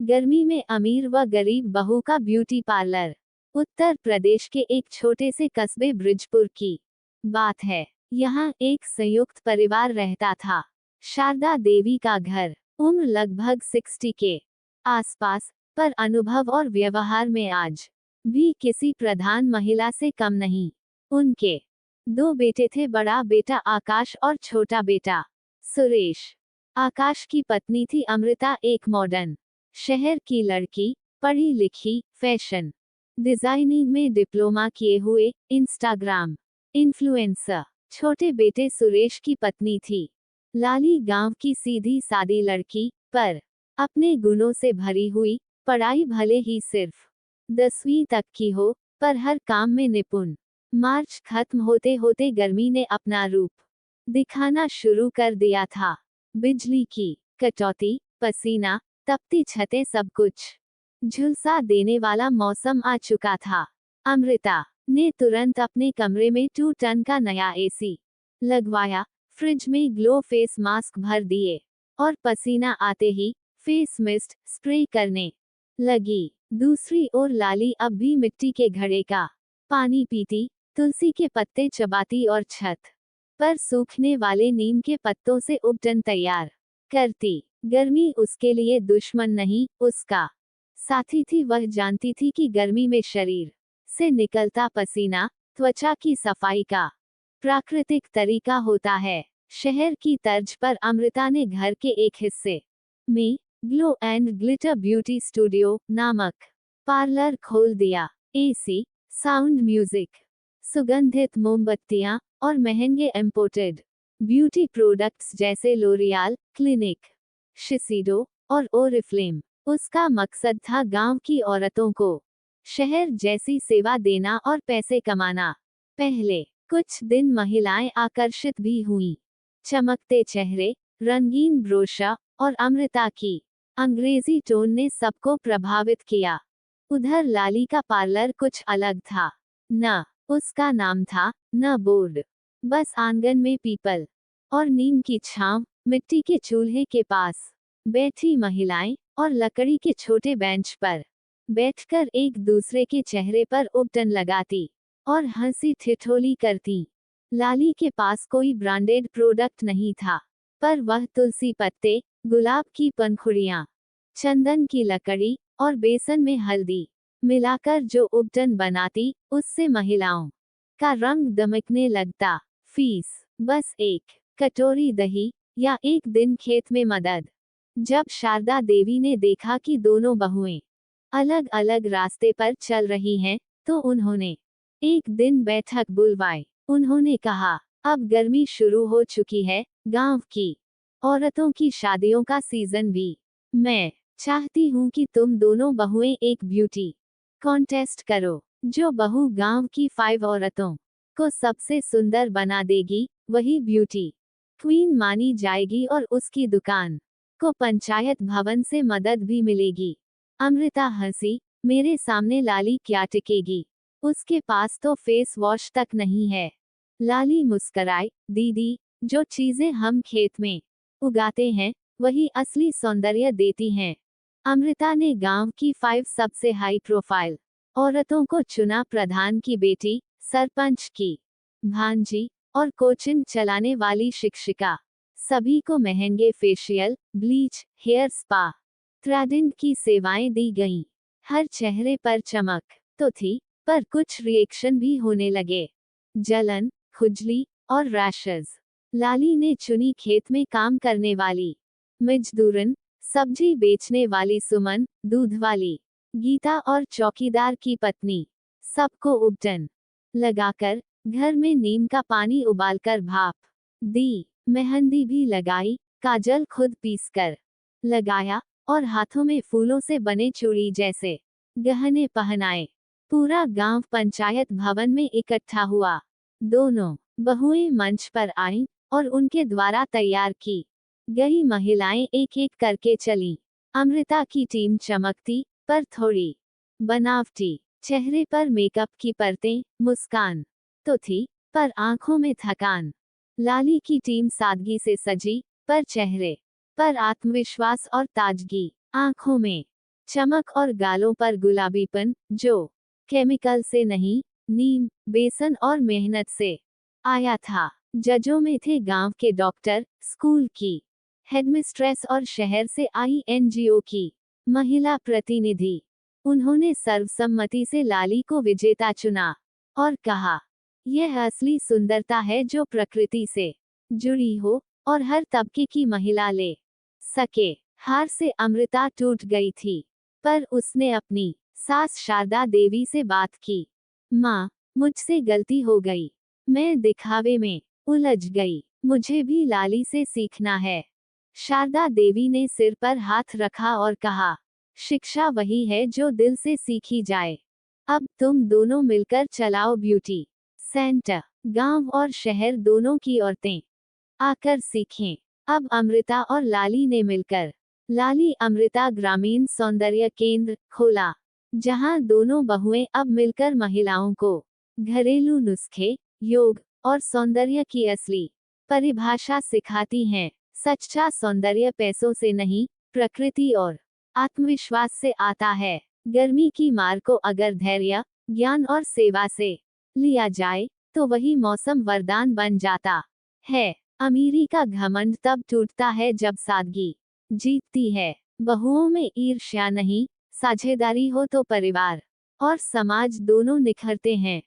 गर्मी में अमीर व गरीब बहू का ब्यूटी पार्लर। उत्तर प्रदेश के एक छोटे से कस्बे ब्रिजपुर की बात है। यहाँ एक संयुक्त परिवार रहता था। शारदा देवी का घर। उम्र लगभग 60 के आसपास, पर अनुभव और व्यवहार में आज भी किसी प्रधान महिला से कम नहीं। उनके 2 बेटे थे, बड़ा बेटा आकाश और छोटा बेटा सुरेश। आकाश की पत्नी थी अमृता, एक मॉडर्न शहर की लड़की, पढ़ी लिखी, फैशन डिजाइनिंग में डिप्लोमा किए हुए, इंस्टाग्राम इन्फ्लुएंसर। छोटे बेटे सुरेश की पत्नी थी लाली, गांव की सीधी सादी लड़की, पर अपने गुणों से भरी हुई। पढ़ाई भले ही सिर्फ 10वीं तक की हो, पर हर काम में निपुण। मार्च खत्म होते होते गर्मी ने अपना रूप दिखाना शुरू कर दिया था। बिजली की कटौती, पसीना, तपती छतें, सब कुछ झुलसा देने वाला मौसम आ चुका था। अमृता ने तुरंत अपने कमरे में 2 टन का नया एसी लगवाया, फ्रिज में ग्लो फेस मास्क भर दिए और पसीना आते ही फेस मिस्ट स्प्रे करने लगी। दूसरी ओर लाली अब भी मिट्टी के घड़े का पानी पीती, तुलसी के पत्ते चबाती और छत पर सूखने वाले नीम के पत्तों से उपटन तैयार करती। गर्मी उसके लिए दुश्मन नहीं, उसका साथी थी। वह जानती थी कि गर्मी में शरीर से निकलता पसीना त्वचा की सफाई का प्राकृतिक तरीका होता है। शहर की तर्ज पर अमृता ने घर के एक हिस्से में glow and glitter beauty studio नामक पार्लर खोल दिया। एसी, साउंड, म्यूजिक, सुगंधित मोमबत्तियां और महंगे इंपोर्टेड ब्यूटी प्रोडक्ट्स जैसे लोरियाल, क्लिनिक, शिसीडो और ओरिफ्लेम। उसका मकसद था गांव की औरतों को शहर जैसी सेवा देना और पैसे कमाना। पहले कुछ दिन महिलाएं आकर्षित भी हुईं। चमकते चेहरे, रंगीन ब्रोशर और अमृता की अंग्रेजी टोन ने सबको प्रभावित किया। उधर लाली का पार्लर कुछ अलग था। न उसका नाम था, न बोर्ड, बस आंगन में पीपल और नीम की छांव, मिट्टी के चूल्हे के पास बैठी महिलाएं और लकड़ी के छोटे बेंच पर बैठकर एक दूसरे के चेहरे पर उपटन लगाती और हंसी ठिठोली करती। लाली के पास कोई ब्रांडेड प्रोडक्ट नहीं था, पर वह तुलसी पत्ते, गुलाब की पंखुड़ियां, चंदन की लकड़ी और बेसन में हल्दी मिलाकर जो उपटन बनाती, उससे महिलाओं का रंग दमकने लगता। फीस बस 1 कटोरी दही या एक दिन खेत में मदद। जब शारदा देवी ने देखा कि दोनों बहुएं अलग अलग रास्ते पर चल रही हैं, तो उन्होंने एक दिन बैठक बुलवाई। उन्होंने कहा, अब गर्मी शुरू हो चुकी है, गांव की औरतों की शादियों का सीजन भी। मैं चाहती हूँ कि तुम दोनों बहुएं एक ब्यूटी कॉन्टेस्ट करो। जो बहू गांव की 5 औरतों को सबसे सुंदर बना देगी, वही ब्यूटी क्वीन मानी जाएगी और उसकी दुकान को पंचायत भवन से मदद भी मिलेगी। अमृता हंसी, मेरे सामने लाली क्या टिकेगी, उसके पास तो फेस वॉश तक नहीं है। लाली मुस्कराई, दीदी, जो चीजें हम खेत में उगाते हैं, वही असली सौंदर्य देती हैं। अमृता ने गांव की 5 सबसे हाई प्रोफाइल औरतों को चुना, प्रधान की बेटी, सरपंच की भांजी और कोचिंग चलाने वाली शिक्षिका। सभी को महंगे facial, bleach, hair spa, threading की सेवाएं दी गईं। हर चेहरे पर चमक तो थी, पर कुछ रिएक्शन भी होने लगे, जलन, खुजली और रैशेज। लाली ने चुनी खेत में काम करने वाली मजदूरन, सब्जी बेचने वाली सुमन, दूध वाली गीता और चौकीदार की पत्नी। सबको उपटन लगाकर घर में नीम का पानी उबालकर भाप दी। मेहंदी भी लगाई, काजल खुद पीसकर लगाया और हाथों में फूलों से बने चूड़ी जैसे गहने पहनाए। पूरा गांव पंचायत भवन में इकट्ठा हुआ। दोनों बहुएं मंच पर आईं और उनके द्वारा तैयार की गई महिलाएं एक एक करके चलीं। अमृता की टीम चमकती, पर थोड़ी बनावटी। चेहरे पर मेकअप की परतें, मुस्कान तो थी, पर आंखों में थकान। लाली की टीम सादगी से सजी, पर चेहरे पर आत्मविश्वास और ताजगी। आंखों में चमक और गालों पर गुलाबीपन, जो केमिकल से नहीं, नीम, बेसन और मेहनत से आया था। जजों में थे गांव के डॉक्टर, स्कूल की हेडमिस्ट्रेस और शहर से आई एनजीओ की महिला प्रतिनिधि। उन्होंने सर्वसम्मति से लाली को विजेता चुना और कहा, यह असली सुंदरता है जो प्रकृति से जुड़ी हो और हर तबके की महिला ले सके। हार से अमृता टूट गई थी, पर उसने अपनी सास शारदा देवी से बात की। माँ, मुझसे गलती हो गई। मैं दिखावे में उलझ गई। मुझे भी लाली से सीखना है। शारदा देवी ने सिर पर हाथ रखा और कहा, शिक्षा वही है जो दिल से सीखी जाए। अब तुम दोनों मिलकर चलाओ ब्यूटी सेंटर। गांव और शहर दोनों की औरतें आकर सीखें। अब अमृता और लाली ने मिलकर लाली अमृता ग्रामीण सौंदर्य केंद्र खोला, जहां दोनों बहुएं अब मिलकर महिलाओं को घरेलू नुस्खे, योग और सौंदर्य की असली परिभाषा सिखाती हैं। सच्चा सौंदर्य पैसों से नहीं, प्रकृति और आत्मविश्वास से आता है। गर्मी की मार को अगर धैर्य, ज्ञान और सेवा से लिया जाए, तो वही मौसम वरदान बन जाता है। अमीरी का घमंड तब टूटता है जब सादगी जीतती है। बहुओं में ईर्ष्या नहीं, साझेदारी हो तो परिवार और समाज दोनों निखरते हैं।